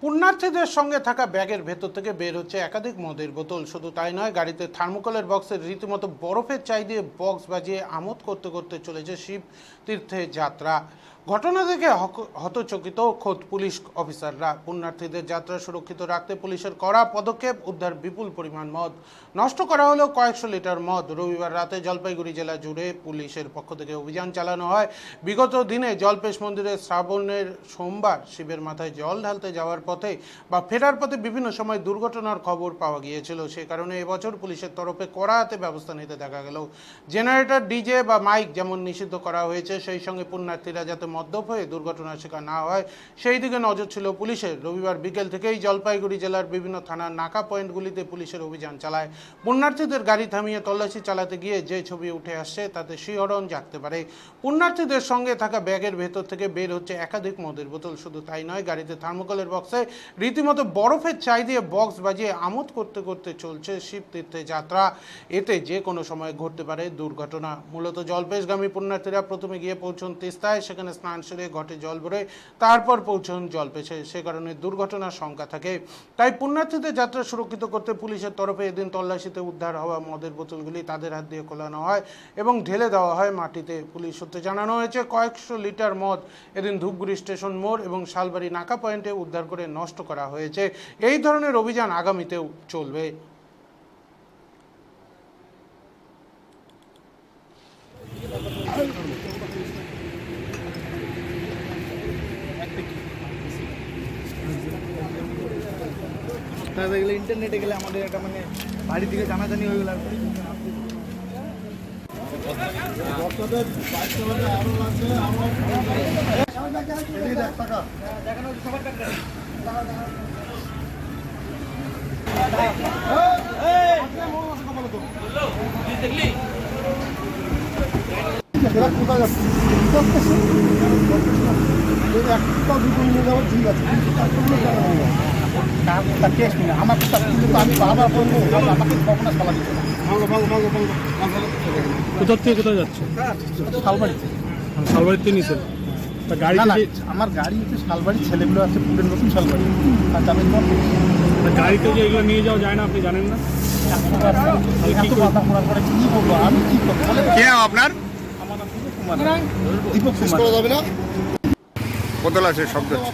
পুণ্যার্থীদের সঙ্গে থাকা ব্যাগের ভেতর থেকে বের হচ্ছে একাধিক মদের বোতল। শুধু তাই নয়, গাড়িতে থার্মোকলের বক্সের রীতিমতো বরফের চাই দিয়ে বক্স বাজিয়ে আমোদ করতে করতে চলেছে শিব তীর্থে যাত্রা। ঘটনা থেকে হতচকিত খোদ পুলিশ অফিসাররা। পুণ্যার্থীদের যাত্রা সুরক্ষিত রাখতে পুলিশের কড়া পদক্ষেপ, উদ্ধার বিপুল পরিমাণ মদ। নষ্ট করা হলো কয়েকশো লিটার মদ। রবিবার রাতে জলপাইগুড়ি জেলা জুড়ে পুলিশের পক্ষ থেকে অভিযান চালানো হয়। বিগত দিনে জলপেশ মন্দিরে শ্রাবণের সোমবার শিবের মাথায় জল ঢালতে যাওয়ার পথে বা ফেরার পথে বিভিন্ন সময় দুর্ঘটনার খবর পাওয়া গিয়েছিল। সে কারণে এবছর পুলিশের তরফে কড়া হাতে ব্যবস্থা নিতে দেখা গেল। জেনারেটর, ডিজে বা মাইক যেমন নিষিদ্ধ করা হয়েছে, সেই সঙ্গে পুণ্যার্থীরা যাতে মদ্যপ হয়ে দুর্ঘটনার শিকার না হয় সেই দিকে নজর ছিল পুলিশের। রবিবার বিকেল থেকেই জলপাইগুড়ি জেলার বিভিন্ন থানার নাকা পয়েন্টগুলিতে পুলিশের অভিযান চালায়। পুণ্যার্থীদের গাড়ি থামিয়ে তল্লাশি চালাতে গিয়ে যে ছবি উঠে আসছে তাতে শিহরণ জাগতে পারে। পুণ্যার্থীদের সঙ্গে থাকা ব্যাগের ভেতর থেকে বের হচ্ছে একাধিক মদের বোতল। শুধু তাই নয়, গাড়িতে থার্মোকলের বক্সে রীতিমতো বরফের চাই দিয়ে বক্স বাজিয়ে আমোদ করতে করতে চলছে শিব তীর্থে যাত্রা। এতে যে কোনো সময় ঘটতে পারে দুর্ঘটনা। মূলত জলপেশগামী পুণ্যার্থীরা প্রথমে গিয়ে পৌঁছন তিস্তায়, সেখানে স্নান সেরে ঘটে জল ভরে তারপর পৌঁছন জলপেশে। সে কারণে দুর্ঘটনার শঙ্কা থাকে। তাই পুণ্যার্থীদের যাত্রা সুরক্ষিত করতে পুলিশের তরফে এদিন তল্লাশিতে উদ্ধার হওয়া মদের বোতলগুলি তাদের হাত দিয়ে খোলানো হয় এবং ঢেলে দেওয়া হয় মাটিতে। পুলিশ সূত্রে জানানো হয়েছে, কয়েকশো লিটার মদ এদিন ধূপগুড়ি স্টেশন মোড় এবং শালবাড়ি নাকা পয়েন্টে উদ্ধার করে নষ্ট করা হয়েছে। এই ধরনের অভিযান আগামীতেও চলবে। ইন্টারনেটে গেলে আমাদের একটা মানে বাড়ি থেকে জানাজানি হয়ে গেল। কোথা থেকে কোথায় যাচ্ছে? শালবাড়িতে। শালবাড়িতে নিয়েছেন? গাড়ি আমার গাড়ি হচ্ছে শালবাড়ির, ছেলেগুলো আছে পুরের নতুন শালবাড়ি। আর যাবেন গাড়িতে যে এগুলো নিয়ে যাওয়া যায় না, আপনি জানেন না? কি বলবো, আমি কি করবো? কে আপনার? দীপক কুমার যাবে না। বোতল আছে, শব্দ হচ্ছে।